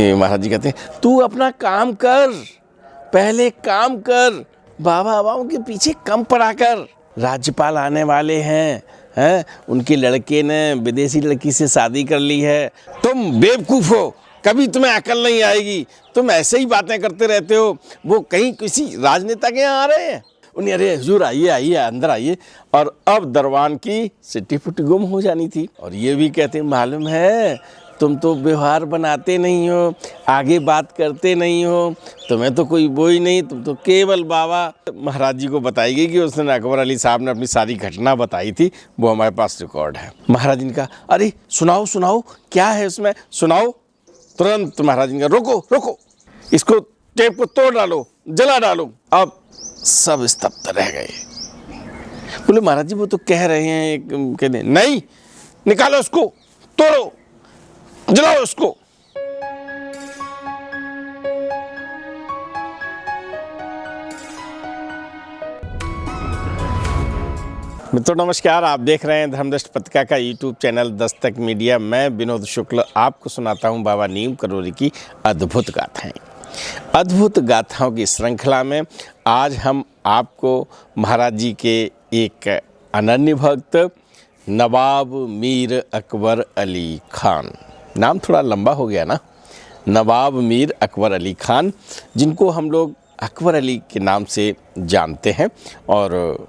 महाराज जी कहते हैं तू अपना काम कर, पहले काम कर, बाबा बाबाओं के पीछे कम पड़ा कर। राज्यपाल आने वाले हैं, उनके लड़के ने विदेशी लड़की से शादी कर ली है। तुम बेवकूफ़ हो, कभी तुम्हें अकल नहीं आएगी, तुम ऐसे ही बातें करते रहते हो। वो कहीं किसी राजनेता के यहाँ आ रहे हैं, उन्हें अरे हुजूर आइए आइए अंदर आइए। और अब दरबान की सिट्टी फुट्टी गुम हो जानी थी। और ये भी कहते मालूम है तुम तो व्यवहार बनाते नहीं हो, आगे बात करते नहीं हो, तुम्हें तो कोई वो ही नहीं, तुम तो केवल बाबा। महाराज जी को बताई गई कि उसने अकबर अली साहब ने अपनी सारी घटना बताई थी, वो हमारे पास रिकॉर्ड है। महाराज जी ने कहा अरे सुनाओ सुनाओ, क्या है उसमें, सुनाओ। तुरंत महाराज जी ने कहा रोको रोको, इसको टेप को तोड़ डालो, जला डालो। अब सब स्तब्ध रह गए। बोले महाराज जी वो तो कह रहे हैं, कहते नहीं, निकालो उसको, तोड़ो, जलाओ उसको। मित्रों नमस्कार, आप देख रहे हैं धर्मदृष्टि पत्रिका का यूट्यूब चैनल दस्तक मीडिया। मैं विनोद शुक्ल आपको सुनाता हूं बाबा नीम करौरी की अद्भुत गाथाएं। अद्भुत गाथाओं की श्रृंखला में आज हम आपको महाराज जी के एक अनन्य भक्त नवाब मीर अकबर अली खान, नाम थोड़ा लंबा हो गया ना, नवाब मीर अकबर अली खान, जिनको हम लोग अकबर अली के नाम से जानते हैं। और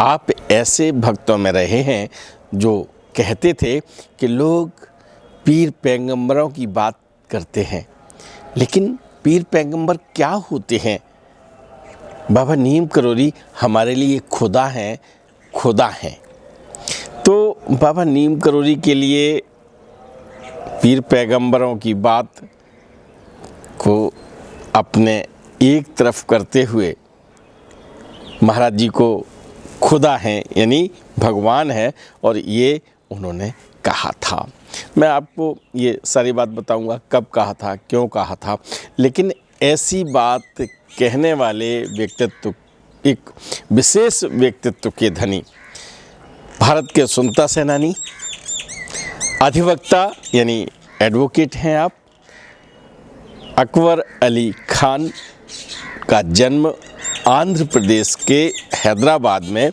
आप ऐसे भक्तों में रहे हैं जो कहते थे कि लोग पीर पैगंबरों की बात करते हैं, लेकिन पीर पैगंबर क्या होते हैं? बाबा नीम करौरी हमारे लिए खुदा हैं, खुदा हैं। तो बाबा नीम करौरी के लिए पीर पैगंबरों की बात को अपने एक तरफ करते हुए महाराज जी को खुदा हैं यानी भगवान है, और ये उन्होंने कहा था। मैं आपको ये सारी बात बताऊंगा, कब कहा था, क्यों कहा था। लेकिन ऐसी बात कहने वाले व्यक्तित्व, एक विशेष व्यक्तित्व के धनी, भारत के स्वतंत्रता सेनानी, अधिवक्ता यानी एडवोकेट हैं आप। अकबर अली खान का जन्म आंध्र प्रदेश के हैदराबाद में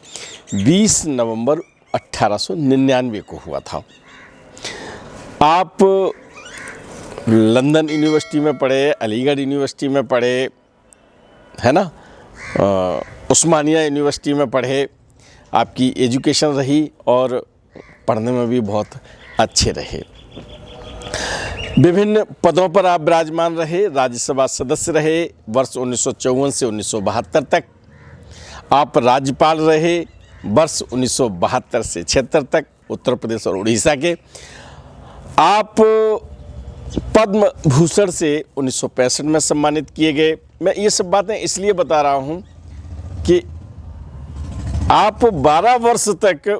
20 नवंबर 1899 को हुआ था। आप लंदन यूनिवर्सिटी में पढ़े, अलीगढ़ यूनिवर्सिटी में पढ़े, है ना, उस्मानिया यूनिवर्सिटी में पढ़े, आपकी एजुकेशन रही और पढ़ने में भी बहुत अच्छे रहे। विभिन्न पदों पर आप विराजमान रहे, राज्यसभा सदस्य रहे वर्ष 1954 से 1972 तक। आप राज्यपाल रहे वर्ष 1972 से 76 तक, उत्तर प्रदेश और उड़ीसा के। आप पद्म भूषण से 1965 में सम्मानित किए गए। मैं ये सब बातें इसलिए बता रहा हूँ कि आप 12 वर्ष तक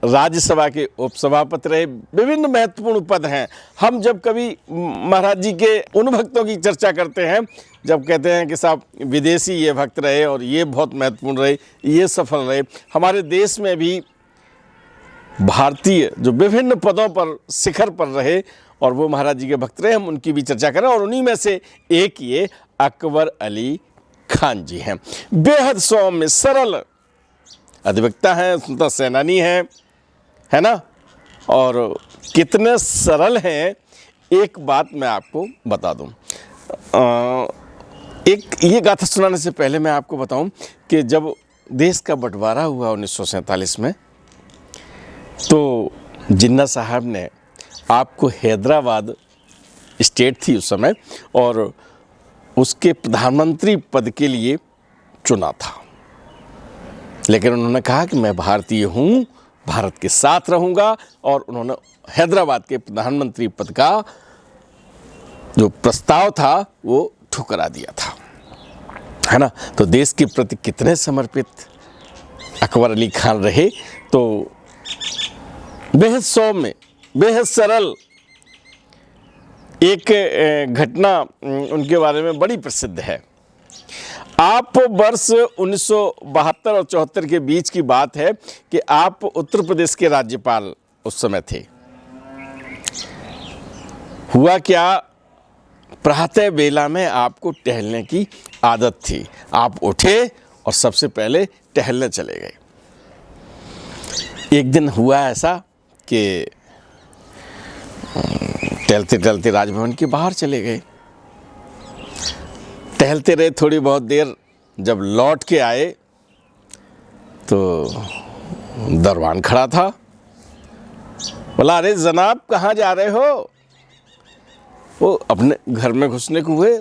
राज्यसभा के उपसभापति रहे। विभिन्न महत्वपूर्ण पद हैं। हम जब कभी महाराज जी के उन भक्तों की चर्चा करते हैं, जब कहते हैं कि साहब विदेशी ये भक्त रहे और ये बहुत महत्वपूर्ण रहे, ये सफल रहे, हमारे देश में भी भारतीय जो विभिन्न पदों पर शिखर पर रहे और वो महाराज जी के भक्त रहे, हम उनकी भी चर्चा करें। और उन्हीं में से एक ये अकबर अली खान जी हैं। बेहद सौम्य, सरल अधिवक्ता हैं, स्वतंत्रता सेनानी हैं, है ना। और कितने सरल हैं, एक बात मैं आपको बता दूं। एक ये गाथा सुनाने से पहले मैं आपको बताऊं कि जब देश का बंटवारा हुआ 1947 में, तो जिन्ना साहब ने आपको हैदराबाद स्टेट थी उस समय, और उसके प्रधानमंत्री पद के लिए चुना था। लेकिन उन्होंने कहा कि मैं भारतीय हूँ, भारत के साथ रहूँगा, और उन्होंने हैदराबाद के प्रधानमंत्री पद का जो प्रस्ताव था वो ठुकरा दिया था, है ना। तो देश के प्रति कितने समर्पित अकबर अली खान रहे। तो बेहद सौम्य, बेहद सरल एक घटना उनके बारे में बड़ी प्रसिद्ध है। आप वर्ष 1972 और 74 के बीच की बात है कि आप उत्तर प्रदेश के राज्यपाल उस समय थे। हुआ क्या प्रातः बेला में आपको टहलने की आदत थी। आप उठे और सबसे पहले टहलने चले गए। एक दिन हुआ ऐसा कि टहलते टहलते राजभवन के बाहर चले गए। टहलते रहे थोड़ी बहुत देर, जब लौट के आए तो दरबान खड़ा था। बोला, अरे जनाब कहाँ जा रहे हो? वो अपने घर में घुसने को हुए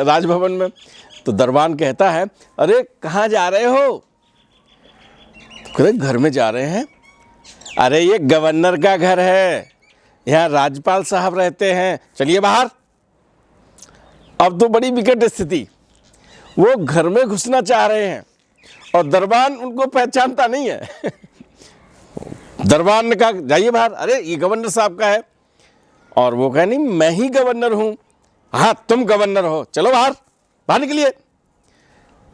राजभवन में, तो दरबान कहता है, अरे कहाँ जा रहे हो? तो कहते घर में जा रहे हैं। अरे ये गवर्नर का घर है, यहाँ राज्यपाल साहब रहते हैं, चलिए बाहर। अब तो बड़ी विकट स्थिति, वो घर में घुसना चाह रहे हैं और दरबान उनको पहचानता नहीं है। दरबान ने कहा, जाइए बाहर। अरे ये गवर्नर साहब का है। और वो कहे, नहीं मैं ही गवर्नर हूं। हाँ तुम गवर्नर हो, चलो बाहर, बाहर निकलिए।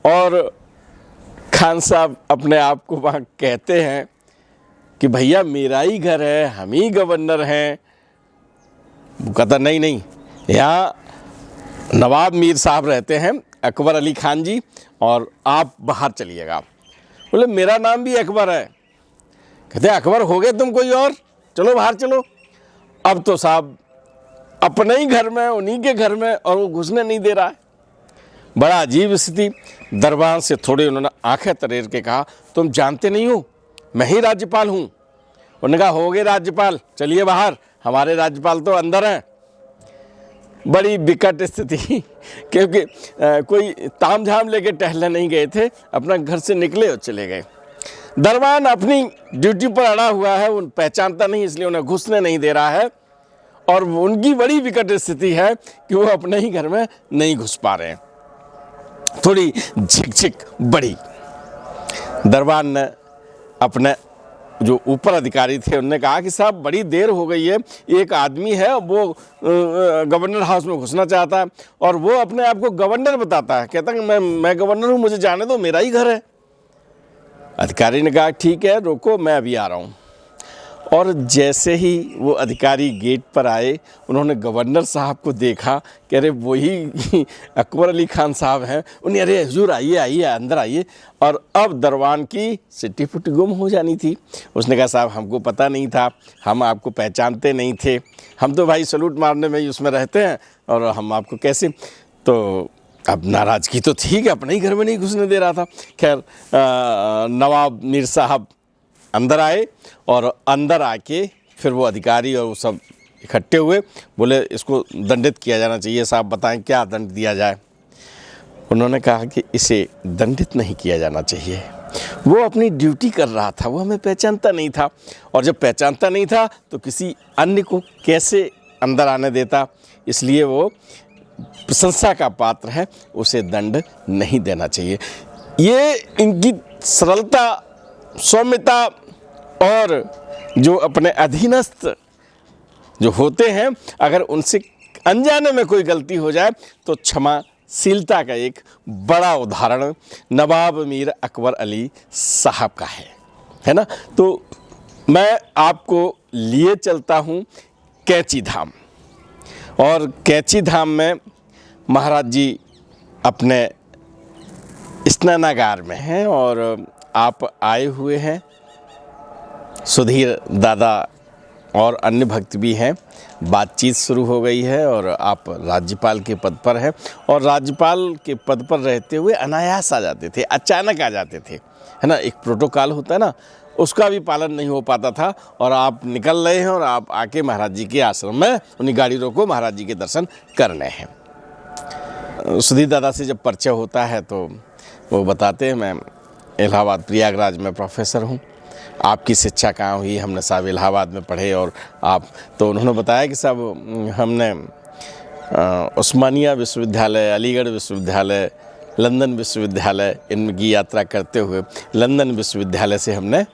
और खान साहब अपने आप को वहाँ कहते हैं कि भैया मेरा ही घर है, हम ही गवर्नर हैं। वो कहता, नहीं नहीं, यहाँ नवाब मीर साहब रहते हैं, अकबर अली खान जी, और आप बाहर चलिएगा। बोले, मेरा नाम भी अकबर है। कहते, अकबर हो गए तुम कोई और, चलो बाहर चलो। अब तो साहब अपने ही घर में, उन्हीं के घर में, और वो घुसने नहीं दे रहा है। बड़ा अजीब स्थिति। दरबार से थोड़े उन्होंने आंखें तरेर के कहा, तुम जानते नहीं हो मैं ही राज्यपाल हूँ। उन्होंने कहा, हो गए राज्यपाल, चलिए बाहर, हमारे राज्यपाल तो अंदर हैं। बड़ी विकट स्थिति, क्योंकि कोई ताम झाम लेके टहलने नहीं गए थे, अपना घर से निकले और चले गए। दरबान अपनी ड्यूटी पर अड़ा हुआ है, उन पहचानता नहीं, इसलिए उन्हें घुसने नहीं दे रहा है। और उनकी बड़ी विकट स्थिति है कि वो अपने ही घर में नहीं घुस पा रहे हैं। थोड़ी झिकझिक बड़ी। दरबान ने अपने जो ऊपर अधिकारी थे उनने कहा कि साहब बड़ी देर हो गई है, एक आदमी है वो गवर्नर हाउस में घुसना चाहता है और वो अपने आप को गवर्नर बताता है, कहता है कि मैं गवर्नर हूँ, मुझे जाने दो, मेरा ही घर है। अधिकारी ने कहा, ठीक है रोको, मैं अभी आ रहा हूँ। और जैसे ही वो अधिकारी गेट पर आए, उन्होंने गवर्नर साहब को देखा कि अरे वही अकबर अली खान साहब हैं। उन्हें, अरे हुजूर आइए आइए, अंदर आइए। और अब दरबान की सिट्टी फुट्टी गुम हो जानी थी। उसने कहा, साहब हमको पता नहीं था, हम आपको पहचानते नहीं थे, हम तो भाई सलूट मारने में ही उसमें रहते हैं, और हम आपको कैसे। तो अब नाराज़गी तो थी कि अपने ही घर में नहीं घुसने दे रहा था। खैर नवाब मीर साहब अंदर आए, और अंदर आके फिर वो अधिकारी और वो सब इकट्ठे हुए। बोले, इसको दंडित किया जाना चाहिए, साहब बताएं क्या दंड दिया जाए। उन्होंने कहा कि इसे दंडित नहीं किया जाना चाहिए, वो अपनी ड्यूटी कर रहा था, वो हमें पहचानता नहीं था, और जब पहचानता नहीं था तो किसी अन्य को कैसे अंदर आने देता, इसलिए वो प्रशंसा का पात्र है, उसे दंड नहीं देना चाहिए। ये इनकी सरलता, सौम्यता, और जो अपने अधीनस्थ जो होते हैं, अगर उनसे अनजाने में कोई गलती हो जाए तो क्षमाशीलता का एक बड़ा उदाहरण नवाब मीर अकबर अली साहब का है ना। तो मैं आपको लिए चलता हूँ कैंची धाम, और कैंची धाम में महाराज जी अपने स्नानागार में हैं, और आप आए हुए हैं, सुधीर दादा और अन्य भक्त भी हैं। बातचीत शुरू हो गई है, और आप राज्यपाल के पद पर हैं, और राज्यपाल के पद पर रहते हुए अनायास आ जाते थे, अचानक आ जाते थे, है ना। एक प्रोटोकॉल होता है ना, उसका भी पालन नहीं हो पाता था, और आप निकल रहे हैं और आप आके महाराज जी के आश्रम में उन्हीं गाड़ी रोको, महाराज जी के दर्शन करने हैं। सुधीर दादा से जब परिचय होता है तो वो बताते हैं, मैं इलाहाबाद प्रयागराज में प्रोफेसर हूँ, आपकी शिक्षा कहाँ हुई? हमने साहब इलाहाबाद में पढ़े, और आप, तो उन्होंने बताया कि साहब हमने उस्मानिया विश्वविद्यालय, अलीगढ़ विश्वविद्यालय, लंदन विश्वविद्यालय, इनकी यात्रा करते हुए लंदन विश्वविद्यालय से हमने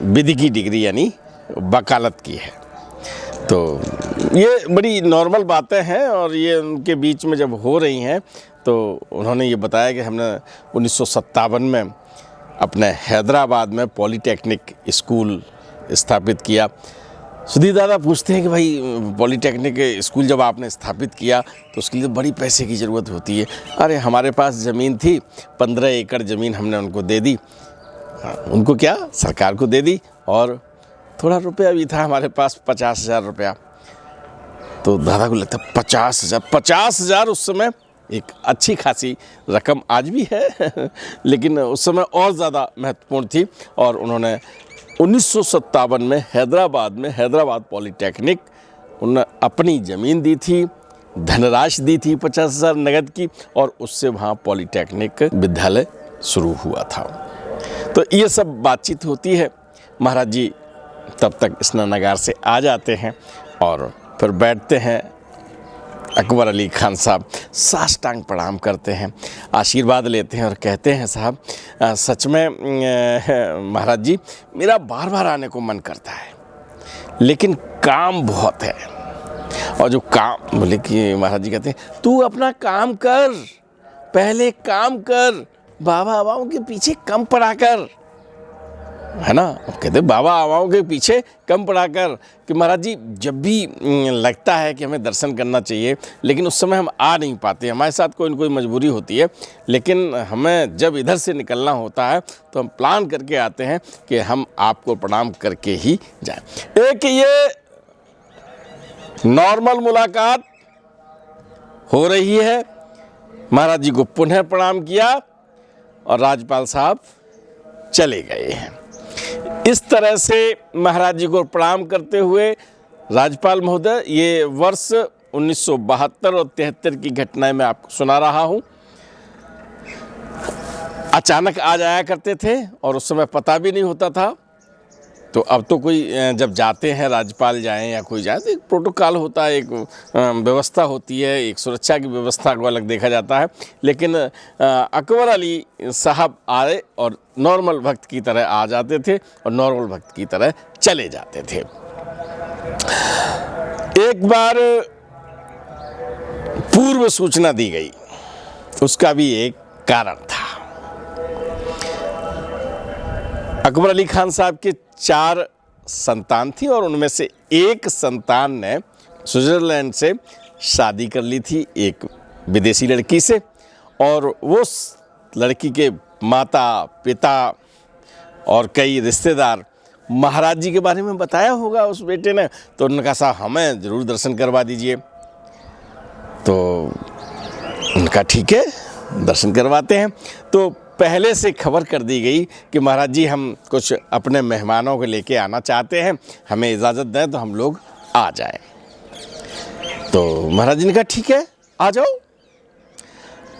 विधि की डिग्री यानी वकालत की है। तो ये बड़ी नॉर्मल बातें हैं, और ये उनके बीच में जब हो रही हैं तो उन्होंने ये बताया कि हमने 1957 में अपने हैदराबाद में पॉलीटेक्निक स्कूल स्थापित किया। सुधीर दादा पूछते हैं कि भाई पॉलीटेक्निक स्कूल जब आपने स्थापित किया तो उसके लिए बड़ी पैसे की ज़रूरत होती है। अरे हमारे पास ज़मीन थी, 15 एकड़ ज़मीन हमने उनको दे दी। उनको क्या, सरकार को दे दी, और थोड़ा रुपया भी था हमारे पास, 50,000 रुपया। तो दादा को लगता 50,000 उस समय एक अच्छी खासी रकम, आज भी है लेकिन उस समय और ज़्यादा महत्वपूर्ण थी। और उन्होंने 1957 में हैदराबाद पॉलीटेक्निक उन्होंने अपनी ज़मीन दी थी, धनराशि दी थी 50,000 नगद की, और उससे वहाँ पॉलीटेक्निक विद्यालय शुरू हुआ था। तो ये सब बातचीत होती है। महाराज जी तब तक स्नानागार से आ जाते हैं और फिर बैठते हैं। अकबर अली खान साहब साष्टांग प्रणाम करते हैं, आशीर्वाद लेते हैं और कहते हैं, साहब सच में महाराज जी मेरा बार बार आने को मन करता है, लेकिन काम बहुत है। और जो काम, बोले कि महाराज जी कहते हैं तू अपना काम कर, पहले काम कर, बाबा आवाओं के पीछे कम पड़ा कर, है ना। कहते बाबा आवाओं के पीछे कम पड़ा कर, कि महाराज जी जब भी लगता है कि हमें दर्शन करना चाहिए, लेकिन उस समय हम आ नहीं पाते, हमारे साथ कोई न कोई मजबूरी होती है, लेकिन हमें जब इधर से निकलना होता है तो हम प्लान करके आते हैं कि हम आपको प्रणाम करके ही जाएं। एक ये नॉर्मल मुलाकात हो रही है, महाराज जी को पुनः प्रणाम किया और राज्यपाल साहब चले गए हैं। इस तरह से महाराज जी को प्रणाम करते हुए राज्यपाल महोदय, ये वर्ष 1972 और 73 की घटनाएं मैं आपको सुना रहा हूँ। अचानक आ जाया करते थे और उस समय पता भी नहीं होता था। तो अब तो कोई जब जाते हैं, राज्यपाल जाएं या कोई जाए, तो एक प्रोटोकॉल होता है, एक व्यवस्था होती है, एक सुरक्षा की व्यवस्था को अलग देखा जाता है। लेकिन अकबर अली साहब आए और नॉर्मल भक्त की तरह आ जाते थे और नॉर्मल भक्त की तरह चले जाते थे। एक बार पूर्व सूचना दी गई, उसका भी एक कारण था। अकबर अली खान साहब के 4 संतान थी और उनमें से एक संतान ने स्विट्ज़रलैंड से शादी कर ली थी एक विदेशी लड़की से, और वो लड़की के माता पिता और कई रिश्तेदार महाराज जी के बारे में बताया होगा उस बेटे ने। तो उन्होंने कहा साहब हमें ज़रूर दर्शन करवा दीजिए। तो उनका ठीक है, दर्शन करवाते हैं। तो पहले से खबर कर दी गई कि महाराज जी हम कुछ अपने मेहमानों को लेके आना चाहते हैं, हमें इजाज़त दें तो हम लोग आ जाएं। तो महाराज जी ने कहा ठीक है, आ जाओ।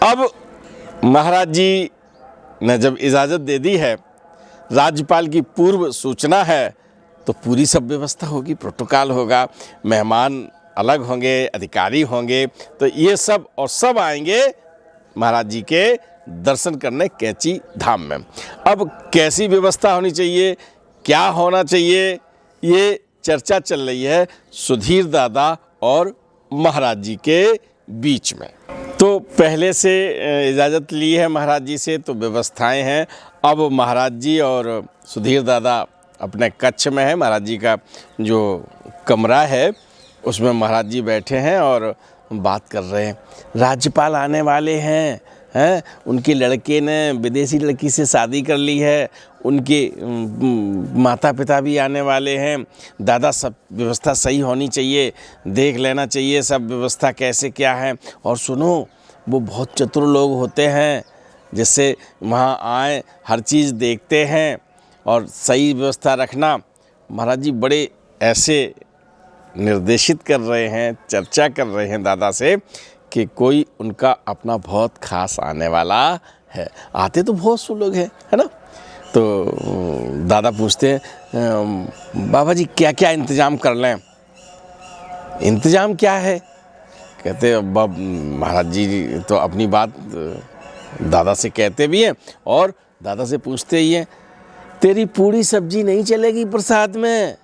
अब महाराज जी ने जब इजाज़त दे दी है, राज्यपाल की पूर्व सूचना है, तो पूरी सब व्यवस्था होगी, प्रोटोकॉल होगा, मेहमान अलग होंगे, अधिकारी होंगे, तो ये सब और सब आएंगे महाराज जी के दर्शन करने कैंची धाम में। अब कैसी व्यवस्था होनी चाहिए, क्या होना चाहिए, ये चर्चा चल रही है सुधीर दादा और महाराज जी के बीच में। तो पहले से इजाज़त ली है महाराज जी से, तो व्यवस्थाएं हैं। अब महाराज जी और सुधीर दादा अपने कक्ष में है, महाराज जी का जो कमरा है उसमें महाराज जी बैठे हैं और बात कर रहे हैं। राज्यपाल आने वाले हैं, उनके लड़के ने विदेशी लड़की से शादी कर ली है, उनके माता पिता भी आने वाले हैं, दादा सब व्यवस्था सही होनी चाहिए, देख लेना चाहिए सब व्यवस्था कैसे क्या है। और सुनो, वो बहुत चतुर लोग होते हैं, जिससे वहाँ आए हर चीज़ देखते हैं और सही व्यवस्था रखना। महाराज जी बड़े ऐसे निर्देशित कर रहे हैं, चर्चा कर रहे हैं दादा से कि कोई उनका अपना बहुत खास आने वाला है। आते तो बहुत से लोग हैं, है ना। तो दादा पूछते हैं बाबा जी क्या क्या इंतज़ाम कर लें। इंतज़ाम क्या है? कहते महाराज जी तो अपनी बात दादा से कहते भी हैं और दादा से पूछते ही हैं, तेरी पूरी सब्जी नहीं चलेगी प्रसाद में,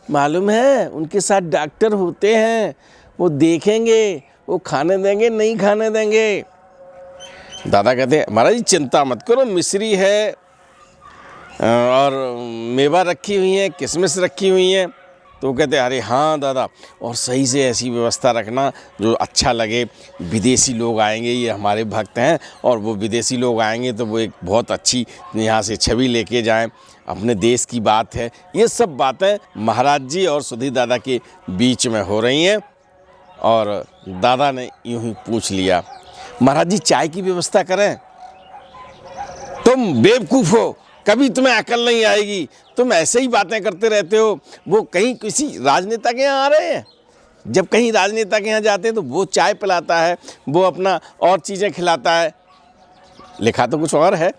मालूम है? उनके साथ डॉक्टर होते हैं, वो देखेंगे, वो खाने देंगे नहीं खाने देंगे। दादा कहते हैं महाराज जी चिंता मत करो, मिश्री है और मेवा रखी हुई है, किशमिश रखी हुई है, तो वो कहते अरे हाँ दादा, और सही से ऐसी व्यवस्था रखना जो अच्छा लगे। विदेशी लोग आएंगे, ये हमारे भक्त हैं, और वो विदेशी लोग आएंगे तो वो एक बहुत अच्छी यहाँ से छवि लेके जाएं, अपने देश की बात है। ये सब बातें महाराज जी और सुधीर दादा के बीच में हो रही हैं। और दादा ने यूं ही पूछ लिया, महाराज जी चाय की व्यवस्था करें? तुम बेवकूफ़ हो, कभी तुम्हें अकल नहीं आएगी, तुम ऐसे ही बातें करते रहते हो। वो कहीं किसी राजनेता के यहाँ आ रहे हैं, जब कहीं राजनेता के यहाँ जाते हैं तो वो चाय पिलाता है, वो अपना और चीज़ें खिलाता है। लिखा तो कुछ और है,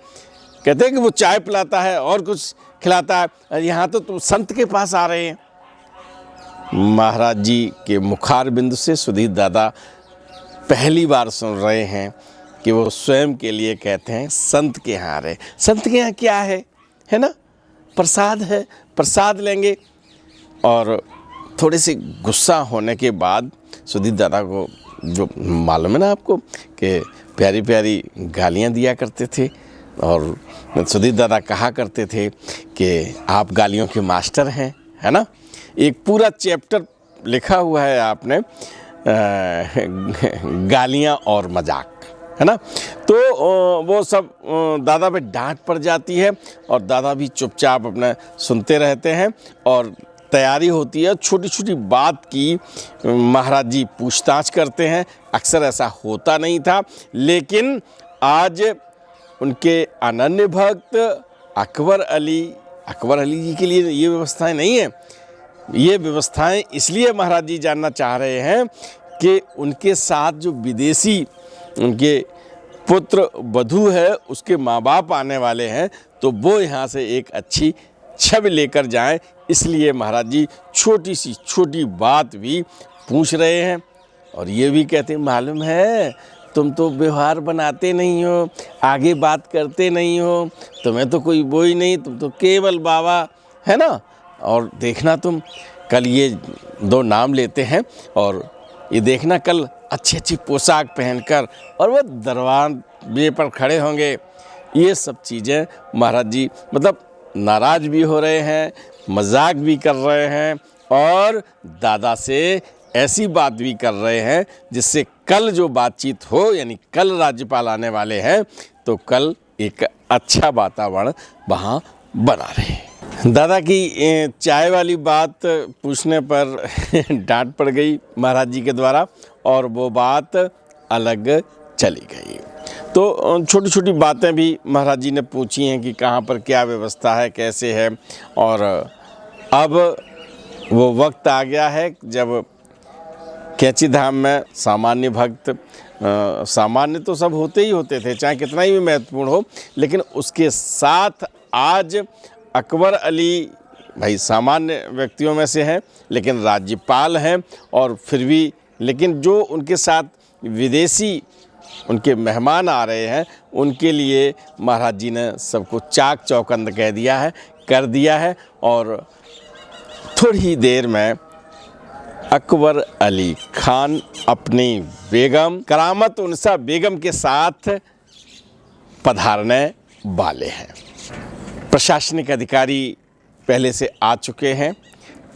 कहते हैं कि वो चाय पिलाता है और कुछ खिलाता है। यहाँ तो तुम संत के पास आ रहे हैं। महाराज जी के मुखार बिंदु से सुधीर दादा पहली बार सुन रहे हैं कि वो स्वयं के लिए कहते हैं संत के यहाँ आ रहे। संत के यहाँ क्या है ना, प्रसाद है, प्रसाद लेंगे। और थोड़े से गुस्सा होने के बाद सुधीर दादा को, जो मालूम है ना आपको कि प्यारी प्यारी गालियाँ दिया करते थे, और सुधीर दादा कहा करते थे कि आप गालियों के मास्टर हैं, है ना। एक पूरा चैप्टर लिखा हुआ है आपने, गालियाँ और मजाक, है ना। तो वो सब दादा पे डांट पड़ जाती है, और दादा भी चुपचाप अपना सुनते रहते हैं। और तैयारी होती है, छोटी छोटी बात की महाराज जी पूछताछ करते हैं। अक्सर ऐसा होता नहीं था, लेकिन आज उनके अनन्य भक्त अकबर अली जी के लिए ये व्यवस्थाएं नहीं है। ये व्यवस्थाएं इसलिए महाराज जी जानना चाह रहे हैं कि उनके साथ जो विदेशी उनके पुत्र वधू है, उसके माँ बाप आने वाले हैं, तो वो यहाँ से एक अच्छी छवि लेकर जाएं। इसलिए महाराज जी छोटी सी छोटी बात भी पूछ रहे हैं। और ये भी कहते हैं, मालूम है तुम तो व्यवहार बनाते नहीं हो, आगे बात करते नहीं हो, तुम्हें तो कोई वो ही नहीं, तुम तो केवल बाबा, है ना। और देखना तुम कल ये 2 नाम लेते हैं, और ये देखना कल अच्छी अच्छी पोशाक पहनकर और वो दरवाजे पर खड़े होंगे। ये सब चीज़ें महाराज जी मतलब नाराज़ भी हो रहे हैं, मजाक भी कर रहे हैं, और दादा से ऐसी बात भी कर रहे हैं जिससे कल जो बातचीत हो, यानी कल राज्यपाल आने वाले हैं, तो कल एक अच्छा वातावरण वहाँ बना रहे। दादा की चाय वाली बात पूछने पर डांट पड़ गई महाराज जी के द्वारा, और वो बात अलग चली गई। तो छोटी छोटी बातें भी महाराज जी ने पूछी हैं कि कहाँ पर क्या व्यवस्था है, कैसे है। और अब वो वक्त आ गया है जब कैंची धाम में सामान्य भक्त, सामान्य तो सब होते ही होते थे, चाहे कितना ही महत्वपूर्ण हो, लेकिन उसके साथ आज अकबर अली भाई सामान्य व्यक्तियों में से हैं, लेकिन राज्यपाल हैं। और फिर भी लेकिन जो उनके साथ विदेशी उनके मेहमान आ रहे हैं, उनके लिए महाराज जी ने सबको चाक चौकंद कर दिया है। और थोड़ी ही देर में अकबर अली खान अपनी बेगम करामत उन्सा बेगम के साथ पधारने वाले हैं। प्रशासनिक अधिकारी पहले से आ चुके हैं,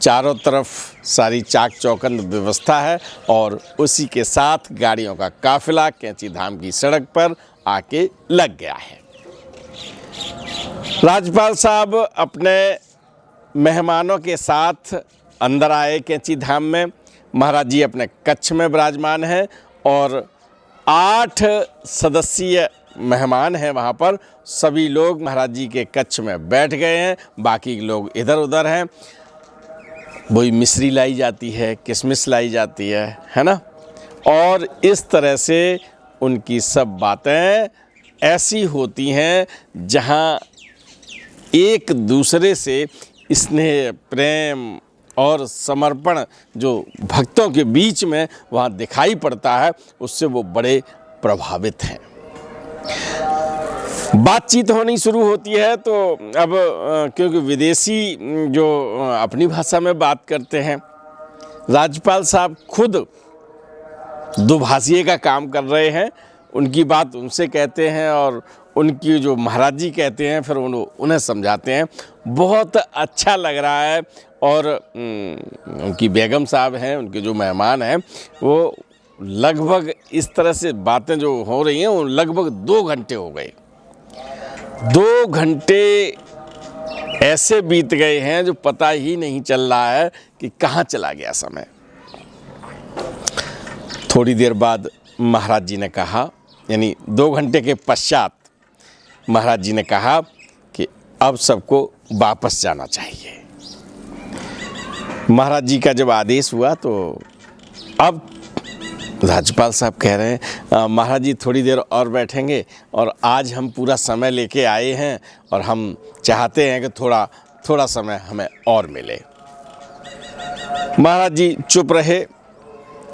चारों तरफ सारी चाक चौकंद व्यवस्था है, और उसी के साथ गाड़ियों का काफिला कैंची धाम की सड़क पर आके लग गया है। राज्यपाल साहब अपने मेहमानों के साथ अंदर आए कैंची धाम में। महाराज जी अपने कक्ष में विराजमान हैं, और 8 सदस्यीय मेहमान हैं वहाँ पर। सभी लोग महाराज जी के कक्ष में बैठ गए हैं, बाकी लोग इधर उधर हैं। वही मिश्री लाई जाती है, किशमिश लाई जाती है ना। और इस तरह से उनकी सब बातें ऐसी होती हैं जहाँ एक दूसरे से स्नेह, प्रेम और समर्पण जो भक्तों के बीच में वहाँ दिखाई पड़ता है, उससे वो बड़े प्रभावित हैं। बातचीत होनी शुरू होती है। तो अब क्योंकि विदेशी जो अपनी भाषा में बात करते हैं, राज्यपाल साहब खुद दुभाषिए का काम कर रहे हैं। उनकी बात उनसे कहते हैं, और उनकी जो महाराज जी कहते हैं फिर उन्हें समझाते हैं। बहुत अच्छा लग रहा है, और उनकी बेगम साहब हैं, उनके जो मेहमान हैं, वो लगभग इस तरह से बातें जो हो रही हैं वो लगभग 2 घंटे हो गए। 2 घंटे ऐसे बीत गए हैं जो पता ही नहीं चल रहा है कि कहाँ चला गया समय। थोड़ी देर बाद महाराज जी ने कहा, यानी 2 घंटे के पश्चात महाराज जी ने कहा कि अब सबको वापस जाना चाहिए। महाराज जी का जब आदेश हुआ तो अब राज्यपाल साहब कह रहे हैं महाराज जी थोड़ी देर और बैठेंगे, और आज हम पूरा समय लेके आए हैं और हम चाहते हैं कि थोड़ा समय हमें और मिले। महाराज जी चुप रहे।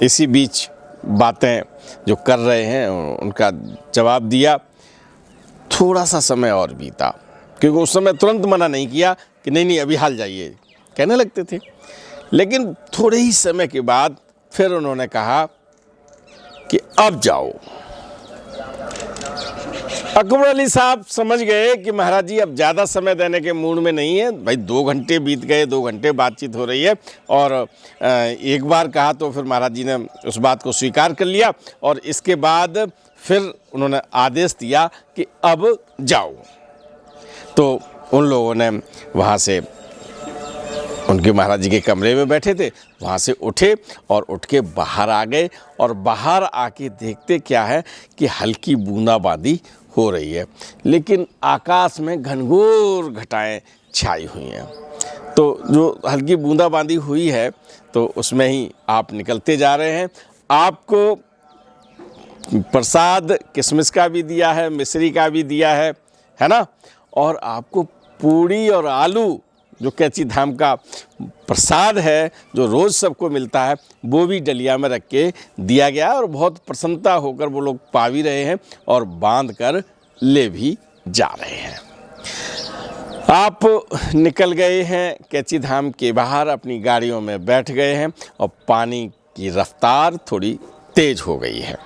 इसी बीच बातें जो कर रहे हैं उनका जवाब दिया। थोड़ा सा समय और बीता, क्योंकि उस समय तुरंत मना नहीं किया कि नहीं अभी हाल जाइए, कहने लगते थे। लेकिन थोड़े ही समय के बाद फिर उन्होंने कहा कि अब जाओ। अकबर अली साहब समझ गए कि महाराज जी अब ज़्यादा समय देने के मूड में नहीं है। भाई 2 घंटे बीत गए, 2 घंटे बातचीत हो रही है, और एक बार कहा तो फिर महाराज जी ने उस बात को स्वीकार कर लिया, और इसके बाद फिर उन्होंने आदेश दिया कि अब जाओ। तो उन लोगों ने वहाँ से, उनके महाराज जी के कमरे में बैठे थे, वहाँ से उठे और उठ के बाहर आ गए, और बाहर आके देखते क्या है कि हल्की बूंदाबांदी हो रही है, लेकिन आकाश में घनघोर घटाएं छाई हुई हैं। तो जो हल्की बूंदाबांदी हुई है तो उसमें ही आप निकलते जा रहे हैं। आपको प्रसाद किशमिश का भी दिया है, मिश्री का भी दिया है ना, और आपको पूड़ी और आलू जो कैंची धाम का प्रसाद है जो रोज़ सबको मिलता है, वो भी डलिया में रख के दिया गया, और बहुत प्रसन्नता होकर वो लोग पा भी रहे हैं और बांध कर ले भी जा रहे हैं। आप निकल गए हैं कैंची धाम के बाहर, अपनी गाड़ियों में बैठ गए हैं, और पानी की रफ्तार थोड़ी तेज हो गई है।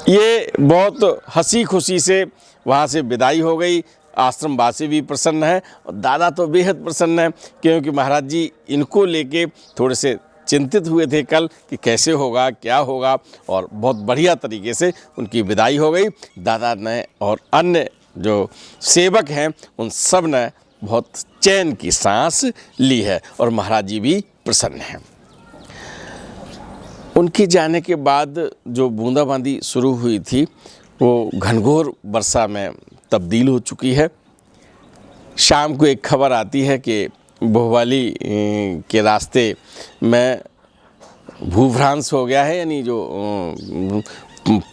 ये बहुत हंसी खुशी से वहाँ से विदाई हो गई। आश्रमवासी भी प्रसन्न है, और दादा तो बेहद प्रसन्न है, क्योंकि महाराज जी इनको लेके थोड़े से चिंतित हुए थे कल कि कैसे होगा, क्या होगा, और बहुत बढ़िया तरीके से उनकी विदाई हो गई। दादा ने और अन्य जो सेवक हैं उन सब ने बहुत चैन की सांस ली है, और महाराज जी भी प्रसन्न हैं। उनके जाने के बाद जो बूंदाबांदी शुरू हुई थी वो घनघोर वर्षा में तब्दील हो चुकी है। शाम को एक खबर आती है कि बोहवाली के रास्ते में भूभ्रांस हो गया है, यानी जो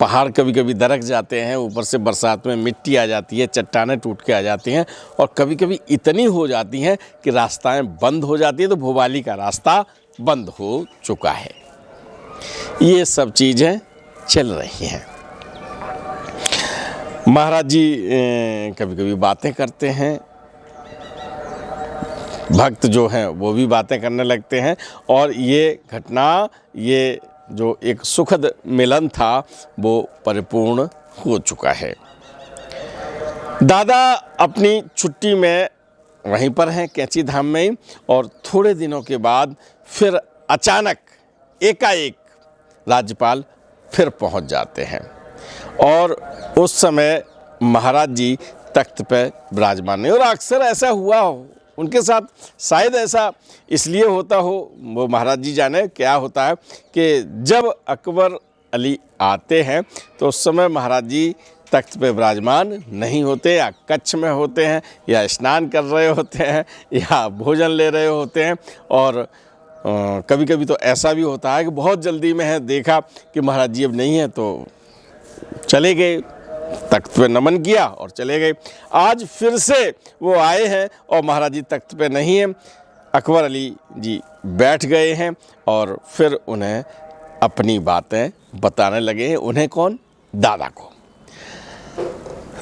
पहाड़ कभी कभी दरक जाते हैं, ऊपर से बरसात में मिट्टी आ जाती है, चट्टानें टूट के आ जाती हैं, और कभी कभी इतनी हो जाती हैं कि रास्ताएं बंद हो जाती है। तो भोपाली का रास्ता बंद हो चुका है। ये सब चीज़ें चल रही हैं। महाराज जी कभी कभी बातें करते हैं, भक्त जो हैं वो भी बातें करने लगते हैं, और ये घटना, ये जो एक सुखद मिलन था वो परिपूर्ण हो चुका है। दादा अपनी छुट्टी में वहीं पर हैं कैंची धाम में ही, और थोड़े दिनों के बाद फिर अचानक एकाएक राज्यपाल फिर पहुंच जाते हैं, और उस समय महाराज जी तख्त पे विराजमान नहीं। और अक्सर ऐसा हुआ हो उनके साथ, शायद ऐसा इसलिए होता हो, वो महाराज जी जाने क्या होता है कि जब अकबर अली आते हैं तो उस समय महाराज जी तख्त पे विराजमान नहीं होते, या कच्छ में होते हैं, या स्नान कर रहे होते हैं, या भोजन ले रहे होते हैं। और कभी कभी तो ऐसा भी होता है कि बहुत जल्दी में है, देखा कि महाराज जी अब नहीं है तो चले गए, तख्त पे नमन किया और चले गए। आज फिर से वो आए हैं और महाराज जी तख्त पे नहीं हैं। अकबर अली जी बैठ गए हैं और फिर उन्हें अपनी बातें बताने लगे हैं। उन्हें कौन? दादा को।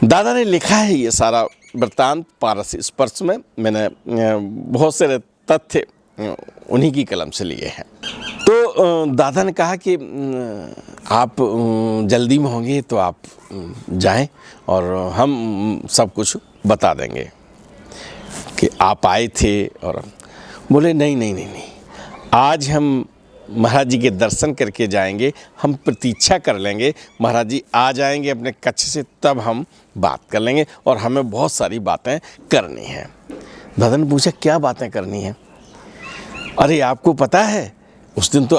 दादा ने लिखा है ये सारा वृत्तांत पारस स्पर्श में। मैंने बहुत सारे तथ्य उन्हीं की कलम से लिए हैं। तो दादा ने कहा कि आप जल्दी में होंगे तो आप जाएं और हम सब कुछ बता देंगे कि आप आए थे। और बोले नहीं नहीं नहीं नहीं, आज हम महाराज जी के दर्शन करके जाएंगे, हम प्रतीक्षा कर लेंगे, महाराज जी आ जाएंगे अपने कक्ष से, तब हम बात कर लेंगे और हमें बहुत सारी बातें करनी हैं। दादा ने पूछा क्या बातें करनी हैं? अरे आपको पता है उस दिन तो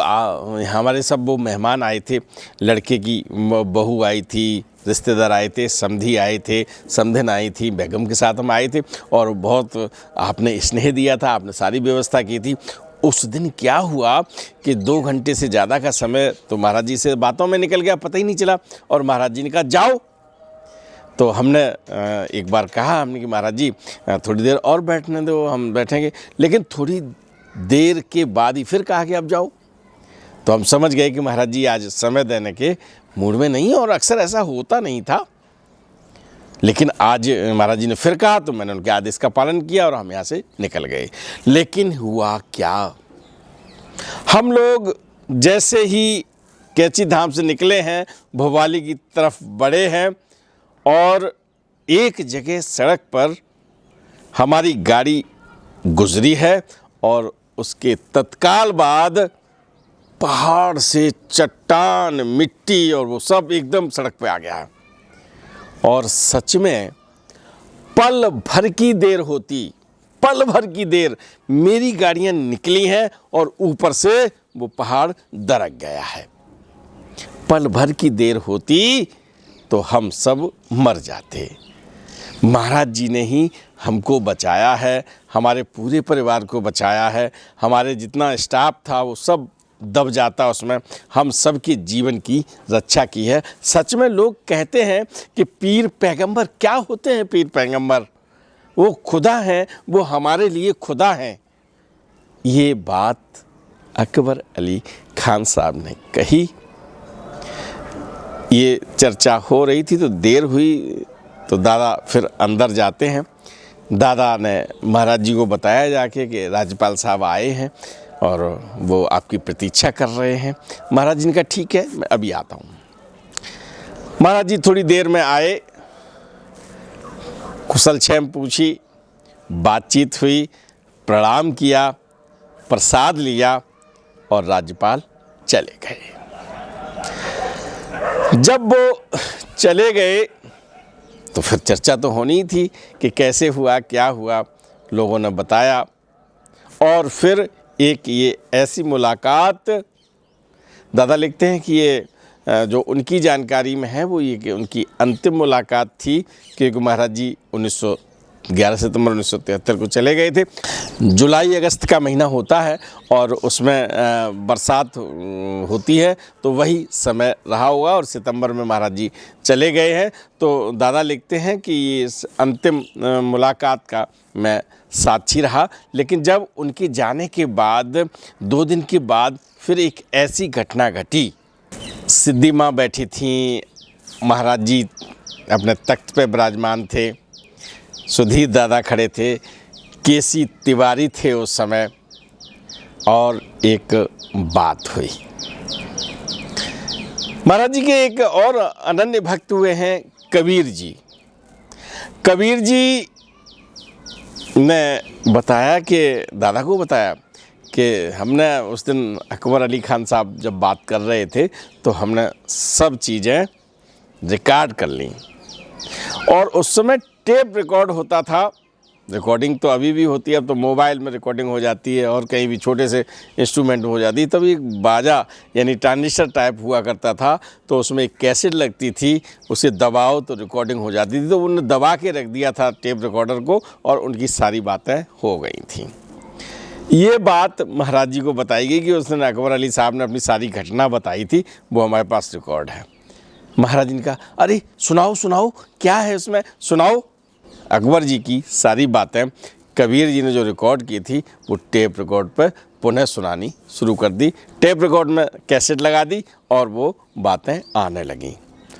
हमारे सब वो मेहमान आए थे, लड़के की बहू आई थी, रिश्तेदार आए थे, समधी आए थे, समधन आई थी, बेगम के साथ हम आए थे और बहुत आपने स्नेह दिया था, आपने सारी व्यवस्था की थी। उस दिन क्या हुआ कि 2 घंटे से ज़्यादा का समय तो महाराज जी से बातों में निकल गया, पता ही नहीं चला। और महाराज जी ने कहा जाओ। तो हमने एक बार कहा हमने कि महाराज जी थोड़ी देर और बैठने दो, हम बैठेंगे, लेकिन थोड़ी देर के बाद ही फिर कहा कि अब जाओ। तो हम समझ गए कि महाराज जी आज समय देने के मूड में नहीं है, और अक्सर ऐसा होता नहीं था, लेकिन आज महाराज जी ने फिर कहा तो मैंने उनके आदेश का पालन किया और हम यहाँ से निकल गए। लेकिन हुआ क्या, हम लोग जैसे ही कैची धाम से निकले हैं, भोपाली की तरफ बढ़े हैं, और एक जगह सड़क पर हमारी गाड़ी गुजरी है और उसके तत्काल बाद पहाड़ से चट्टान, मिट्टी और वो सब एकदम सड़क पे आ गया है। और सच में पल भर की देर होती, पल भर की देर मेरी गाड़ियां निकली हैं और ऊपर से वो पहाड़ दरक गया है। पल भर की देर होती तो हम सब मर जाते। महाराज जी ने ही हमको बचाया है, हमारे पूरे परिवार को बचाया है। हमारे जितना स्टाफ था वो सब दब जाता उसमें, हम सब के जीवन की रक्षा की है। सच में लोग कहते हैं कि पीर पैगंबर क्या होते हैं? पीर पैगंबर वो खुदा हैं, वो हमारे लिए खुदा हैं। ये बात अकबर अली खान साहब ने कही। ये चर्चा हो रही थी तो देर हुई, तो दादा फिर अंदर जाते हैं। दादा ने महाराज जी को बताया जाके कि राज्यपाल साहब आए हैं और वो आपकी प्रतीक्षा कर रहे हैं। महाराज जी ने कहा ठीक है, मैं अभी आता हूँ। महाराज जी थोड़ी देर में आए, कुशल क्षेम पूछी, बातचीत हुई, प्रणाम किया, प्रसाद लिया और राज्यपाल चले गए। जब वो चले गए तो फिर चर्चा तो होनी ही थी कि कैसे हुआ, क्या हुआ, लोगों ने बताया। और फिर एक ये ऐसी मुलाकात, दादा लिखते हैं कि ये जो उनकी जानकारी में है वो ये कि उनकी अंतिम मुलाकात थी, क्योंकि महाराज जी 11 सितंबर 1973 को चले गए थे। जुलाई अगस्त का महीना होता है और उसमें बरसात होती है, तो वही समय रहा होगा और सितंबर में महाराज जी चले गए हैं। तो दादा लिखते हैं कि इस अंतिम मुलाकात का मैं साक्षी रहा। लेकिन जब उनके जाने के बाद 2 दिन के बाद फिर एक ऐसी घटना घटी। सिद्धि माँ बैठी थीं, महाराज जी अपने तख्त पे विराजमान थे, सुधीर दादा खड़े थे, केसी तिवारी थे उस समय, और एक बात हुई। महाराज जी के एक और अनन्य भक्त हुए हैं कबीर जी। कबीर जी ने बताया कि दादा को बताया कि हमने उस दिन अकबर अली खान साहब जब बात कर रहे थे तो हमने सब चीज़ें रिकॉर्ड कर ली, और उस समय टेप रिकॉर्ड होता था। रिकॉर्डिंग तो अभी भी होती है, अब तो मोबाइल में रिकॉर्डिंग हो जाती है और कहीं भी छोटे से इंस्ट्रूमेंट हो जाती है। तभी एक बाजा यानी ट्रांजिस्टर टाइप हुआ करता था, तो उसमें एक कैसेट लगती थी, उसे दबाओ तो रिकॉर्डिंग हो जाती थी। तो उन्होंने दबा के रख दिया था टेप रिकॉर्डर को और उनकी सारी बातें हो गई थी। ये बात महाराज जी को बताई गई कि उस दिन अकबर अली साहब ने अपनी सारी घटना बताई थी, वो हमारे पास रिकॉर्ड है। महाराज जी ने कहा अरे सुनाओ सुनाओ, क्या है उसमें, सुनाओ। अकबर जी की सारी बातें कबीर जी ने जो रिकॉर्ड की थी वो टेप रिकॉर्ड पर पुनः सुनानी शुरू कर दी। टेप रिकॉर्ड में कैसेट लगा दी और वो बातें आने लगीं।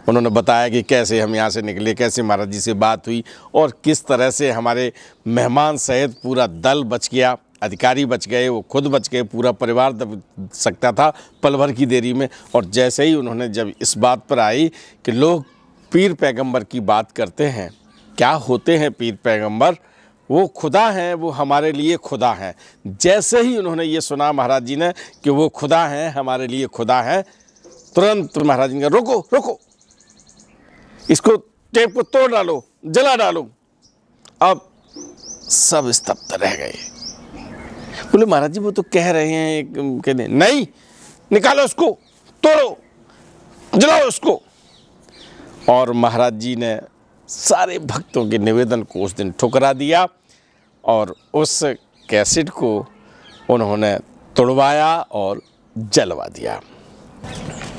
उन्होंने बताया कि कैसे हम यहाँ से निकले, कैसे महाराज जी से बात हुई और किस तरह से हमारे मेहमान सहित पूरा दल बच गया, अधिकारी बच गए, वो खुद बच गए, पूरा परिवार दब सकता था पल भर की देरी में। और जैसे ही उन्होंने जब इस बात पर आई कि लोग पीर पैगंबर की बात करते हैं, क्या होते हैं पीर पैगंबर, वो खुदा हैं, वो हमारे लिए खुदा हैं। जैसे ही उन्होंने ये सुना महाराज जी ने कि वो खुदा हैं, हमारे लिए खुदा हैं, तुरंत महाराज जी ने कहा, रोको रोको, इसको टेप को तोड़ डालो, जला डालो। अब सब स्तब्ध रह गए। बोले महाराज जी वो तो कह रहे हैं, कहते नहीं, निकालो उसको, तोड़ो, जलाओ उसको। और महाराज जी ने सारे भक्तों के निवेदन को उस दिन ठुकरा दिया और उस कैसेट को उन्होंने तोड़वाया और जलवा दिया।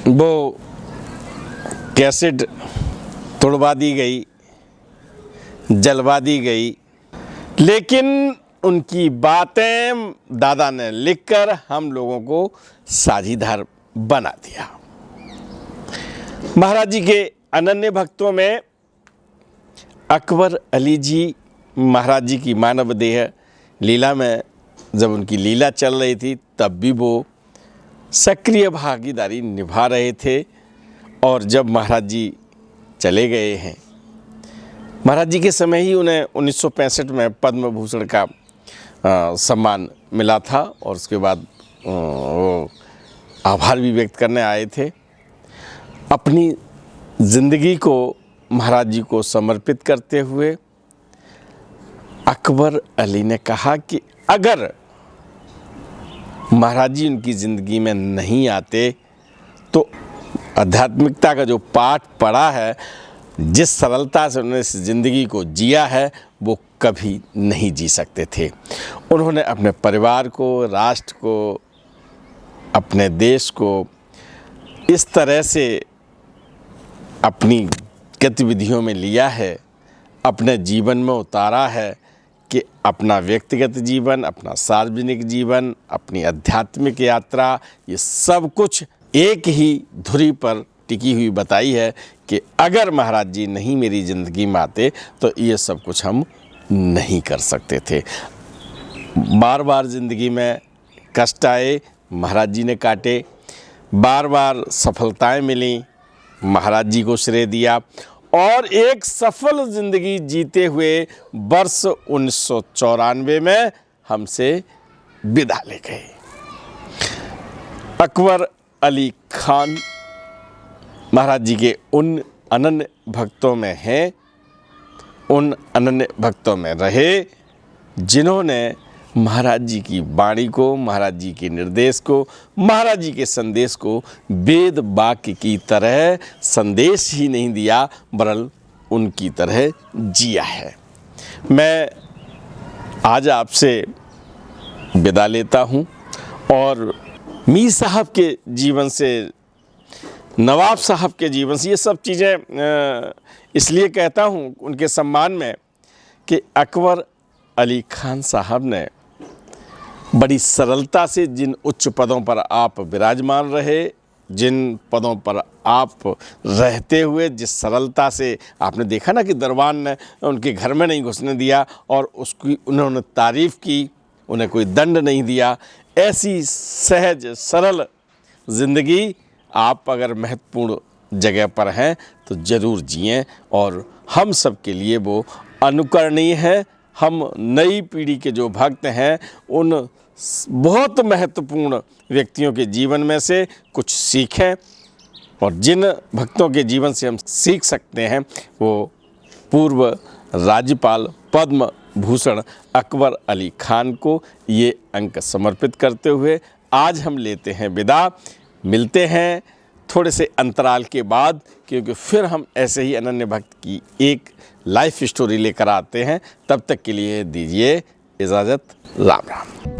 वो कैसेट तोड़वा दी गई, जलवा दी गई, लेकिन उनकी बातें दादा ने लिखकर हम लोगों को साझीदार बना दिया। महाराज जी के अनन्य भक्तों में अकबर अली जी महाराज जी की मानव देह लीला में, जब उनकी लीला चल रही थी तब भी वो सक्रिय भागीदारी निभा रहे थे। और जब महाराज जी चले गए हैं, महाराज जी के समय ही उन्हें 1965 में पद्म भूषण का सम्मान मिला था और उसके बाद वो आभार भी व्यक्त करने आए थे। अपनी ज़िंदगी को महाराज जी को समर्पित करते हुए अकबर अली ने कहा कि अगर महाराज जी उनकी ज़िंदगी में नहीं आते तो आध्यात्मिकता का जो पाठ पढ़ा है, जिस सरलता से उन्होंने इस ज़िंदगी को जिया है, वो कभी नहीं जी सकते थे। उन्होंने अपने परिवार को, राष्ट्र को, अपने देश को इस तरह से अपनी गतिविधियों में लिया है, अपने जीवन में उतारा है कि अपना व्यक्तिगत जीवन, अपना सार्वजनिक जीवन, अपनी आध्यात्मिक यात्रा, ये सब कुछ एक ही धुरी पर टिकी हुई बताई है कि अगर महाराज जी नहीं मेरी ज़िंदगी में आते तो ये सब कुछ हम नहीं कर सकते थे। बार बार ज़िंदगी में कष्ट आए, महाराज जी ने काटे, बार बार सफलताएं मिली, महाराज जी को श्रेय दिया और एक सफल ज़िंदगी जीते हुए वर्ष 1994 में हमसे विदा ले गए। अकबर अली खान महाराज जी के उन अनन्य भक्तों में हैं, उन अनन्य भक्तों में रहे जिन्होंने महाराज जी की वाणी को, महाराज जी के निर्देश को, महाराज जी के संदेश को वेद वाक्य की तरह संदेश ही नहीं दिया वरन उनकी तरह जिया है। मैं आज आपसे विदा लेता हूँ और मीर साहब के जीवन से, नवाब साहब के जीवन से, ये सब चीज़ें इसलिए कहता हूँ उनके सम्मान में कि अकबर अली खान साहब ने बड़ी सरलता से जिन उच्च पदों पर आप विराजमान रहे, जिन पदों पर आप रहते हुए जिस सरलता से आपने देखा ना कि दरबान ने उनके घर में नहीं घुसने दिया और उसकी उन्होंने तारीफ़ की, उन्हें कोई दंड नहीं दिया। ऐसी सहज सरल ज़िंदगी आप अगर महत्वपूर्ण जगह पर हैं तो ज़रूर जिएं और हम सब के लिए वो अनुकरणीय है। हम नई पीढ़ी के जो भक्त हैं उन बहुत महत्वपूर्ण व्यक्तियों के जीवन में से कुछ सीखें और जिन भक्तों के जीवन से हम सीख सकते हैं वो पूर्व राज्यपाल पद्म भूषण अकबर अली खान को ये अंक समर्पित करते हुए आज हम लेते हैं विदा। मिलते हैं थोड़े से अंतराल के बाद, क्योंकि फिर हम ऐसे ही अनन्य भक्त की एक लाइफ स्टोरी लेकर आते हैं। तब तक के लिए दीजिए इजाज़त। राम राम।